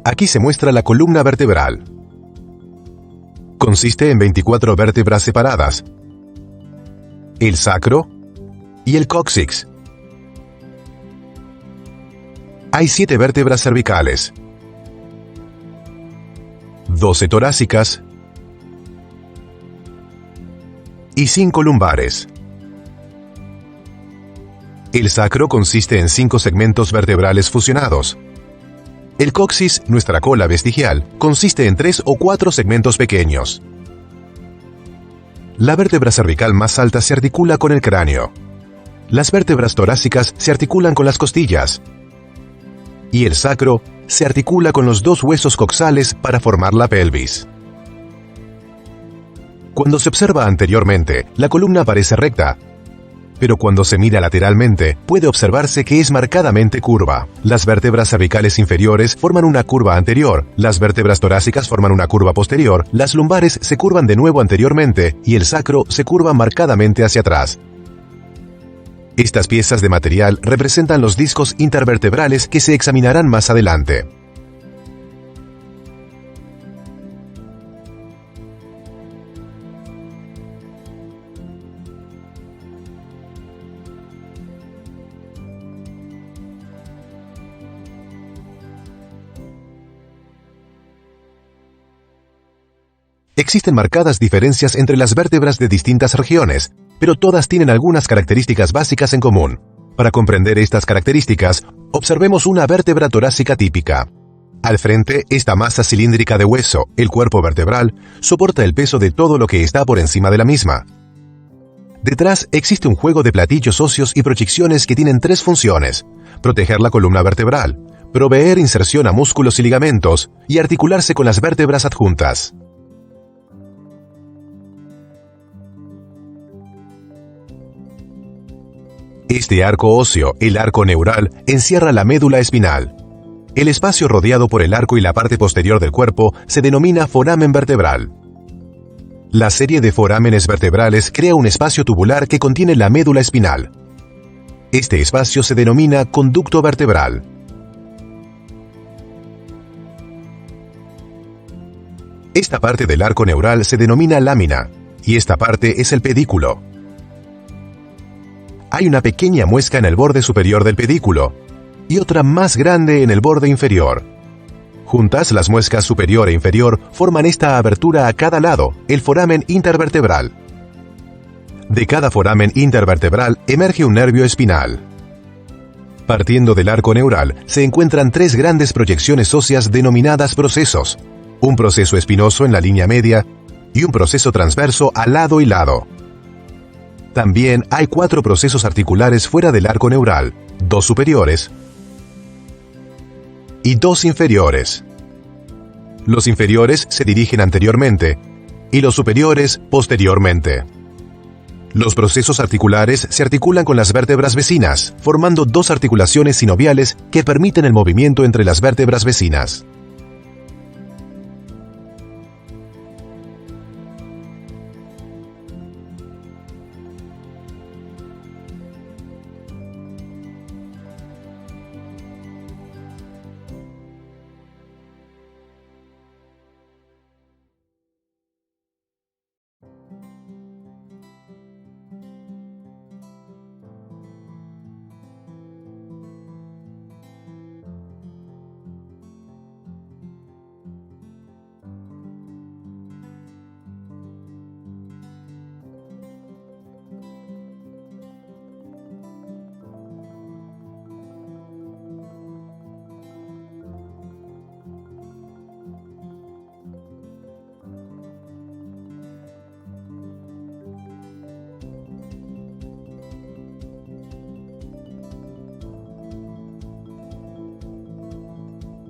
Aquí se muestra la columna vertebral. Consiste en 24 vértebras separadas, el sacro y el cóccix. Hay 7 vértebras cervicales, 12 torácicas y 5 lumbares. El sacro consiste en 5 segmentos vertebrales fusionados. El coxis, nuestra cola vestigial, consiste en 3 o 4 segmentos pequeños. La vértebra cervical más alta se articula con el cráneo. Las vértebras torácicas se articulan con las costillas. Y el sacro se articula con los 2 huesos coxales para formar la pelvis. Cuando se observa anteriormente, la columna parece recta, pero cuando se mira lateralmente, puede observarse que es marcadamente curva. Las vértebras cervicales inferiores forman una curva anterior, las vértebras torácicas forman una curva posterior, las lumbares se curvan de nuevo anteriormente y el sacro se curva marcadamente hacia atrás. Estas piezas de material representan los discos intervertebrales que se examinarán más adelante. Existen marcadas diferencias entre las vértebras de distintas regiones, pero todas tienen algunas características básicas en común. Para comprender estas características, observemos una vértebra torácica típica. Al frente, esta masa cilíndrica de hueso, el cuerpo vertebral, soporta el peso de todo lo que está por encima de la misma. Detrás existe un juego de platillos óseos y proyecciones que tienen 3 funciones: proteger la columna vertebral, proveer inserción a músculos y ligamentos, y articularse con las vértebras adjuntas. Este arco óseo, el arco neural, encierra la médula espinal. El espacio rodeado por el arco y la parte posterior del cuerpo se denomina foramen vertebral. La serie de forámenes vertebrales crea un espacio tubular que contiene la médula espinal. Este espacio se denomina conducto vertebral. Esta parte del arco neural se denomina lámina, y esta parte es el pedículo. Hay una pequeña muesca en el borde superior del pedículo y otra más grande en el borde inferior. Juntas, las muescas superior e inferior forman esta abertura a cada lado, el foramen intervertebral. De cada foramen intervertebral emerge un nervio espinal. Partiendo del arco neural, se encuentran 3 grandes proyecciones óseas denominadas procesos: un proceso espinoso en la línea media y un proceso transverso a lado y lado. También hay 4 procesos articulares fuera del arco neural, 2 superiores y 2 inferiores. Los inferiores se dirigen anteriormente y los superiores posteriormente. Los procesos articulares se articulan con las vértebras vecinas, formando 2 articulaciones sinoviales que permiten el movimiento entre las vértebras vecinas.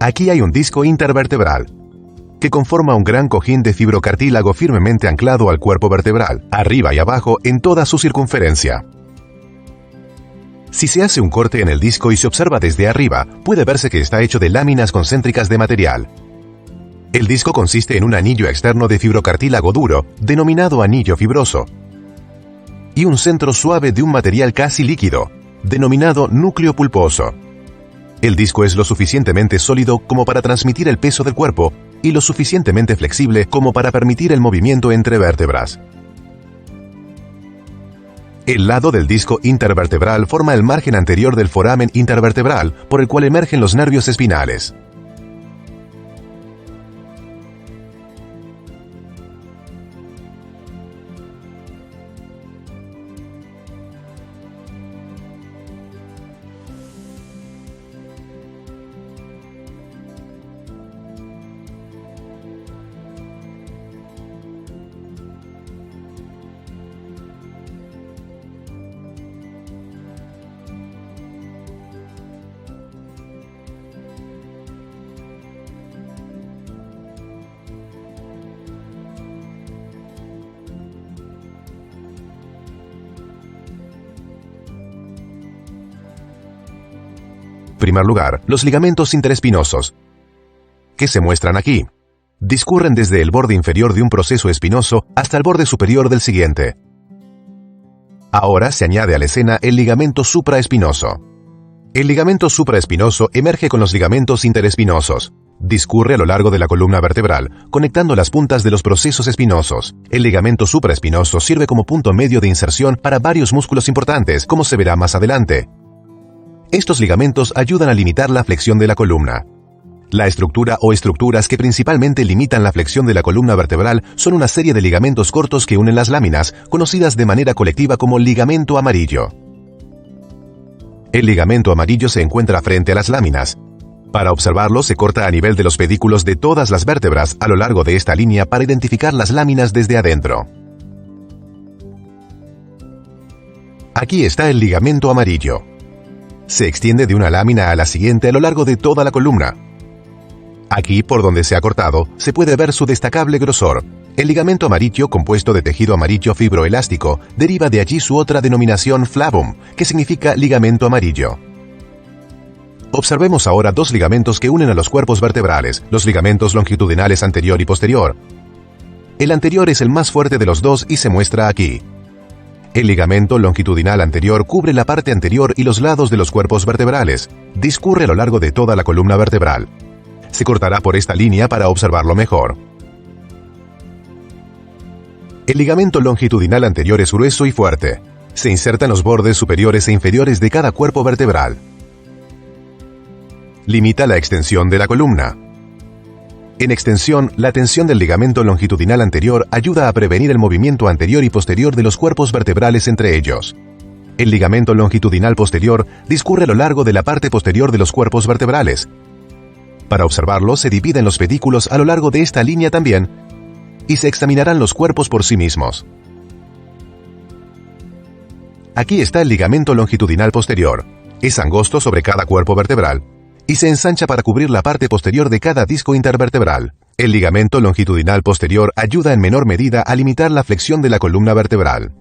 Aquí hay un disco intervertebral, que conforma un gran cojín de fibrocartílago firmemente anclado al cuerpo vertebral, arriba y abajo en toda su circunferencia. Si se hace un corte en el disco y se observa desde arriba, puede verse que está hecho de láminas concéntricas de material. El disco consiste en un anillo externo de fibrocartílago duro, denominado anillo fibroso, y un centro suave de un material casi líquido, denominado núcleo pulposo. El disco es lo suficientemente sólido como para transmitir el peso del cuerpo y lo suficientemente flexible como para permitir el movimiento entre vértebras. El lado del disco intervertebral forma el margen anterior del foramen intervertebral por el cual emergen los nervios espinales. En primer lugar, los ligamentos interespinosos, que se muestran aquí, discurren desde el borde inferior de un proceso espinoso hasta el borde superior del siguiente. Ahora se añade a la escena el ligamento supraespinoso. El ligamento supraespinoso emerge con los ligamentos interespinosos. Discurre a lo largo de la columna vertebral, conectando las puntas de los procesos espinosos. El ligamento supraespinoso sirve como punto medio de inserción para varios músculos importantes, como se verá más adelante. Estos ligamentos ayudan a limitar la flexión de la columna. La estructura o estructuras que principalmente limitan la flexión de la columna vertebral son una serie de ligamentos cortos que unen las láminas, conocidas de manera colectiva como ligamento amarillo. El ligamento amarillo se encuentra frente a las láminas. Para observarlo, se corta a nivel de los pedículos de todas las vértebras a lo largo de esta línea para identificar las láminas desde adentro. Aquí está el ligamento amarillo. Se extiende de una lámina a la siguiente a lo largo de toda la columna. Aquí, por donde se ha cortado, se puede ver su destacable grosor. El ligamento amarillo, compuesto de tejido amarillo fibroelástico, deriva de allí su otra denominación flavum, que significa ligamento amarillo. Observemos ahora dos ligamentos que unen a los cuerpos vertebrales, los ligamentos longitudinales anterior y posterior. El anterior es el más fuerte de los dos y se muestra aquí. El ligamento longitudinal anterior cubre la parte anterior y los lados de los cuerpos vertebrales. Discurre a lo largo de toda la columna vertebral. Se cortará por esta línea para observarlo mejor. El ligamento longitudinal anterior es grueso y fuerte. Se inserta en los bordes superiores e inferiores de cada cuerpo vertebral. Limita la extensión de la columna. En extensión, la tensión del ligamento longitudinal anterior ayuda a prevenir el movimiento anterior y posterior de los cuerpos vertebrales entre ellos. El ligamento longitudinal posterior discurre a lo largo de la parte posterior de los cuerpos vertebrales. Para observarlo, se dividen los pedículos a lo largo de esta línea también, y se examinarán los cuerpos por sí mismos. Aquí está el ligamento longitudinal posterior. Es angosto sobre cada cuerpo vertebral, y se ensancha para cubrir la parte posterior de cada disco intervertebral. El ligamento longitudinal posterior ayuda en menor medida a limitar la flexión de la columna vertebral.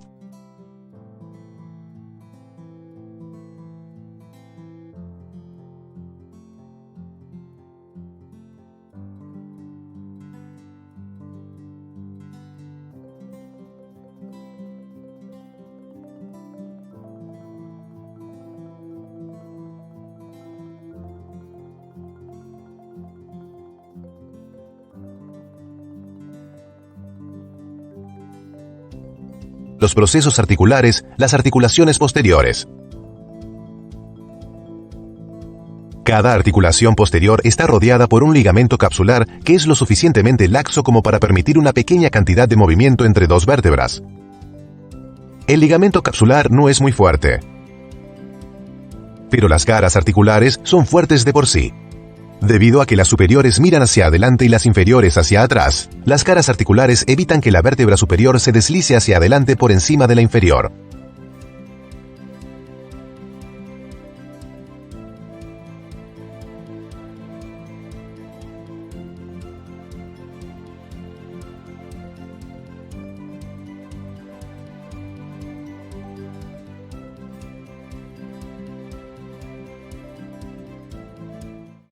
Los procesos articulares, las articulaciones posteriores. Cada articulación posterior está rodeada por un ligamento capsular que es lo suficientemente laxo como para permitir una pequeña cantidad de movimiento entre dos vértebras. El ligamento capsular no es muy fuerte, pero las caras articulares son fuertes de por sí. Debido a que las superiores miran hacia adelante y las inferiores hacia atrás, las caras articulares evitan que la vértebra superior se deslice hacia adelante por encima de la inferior.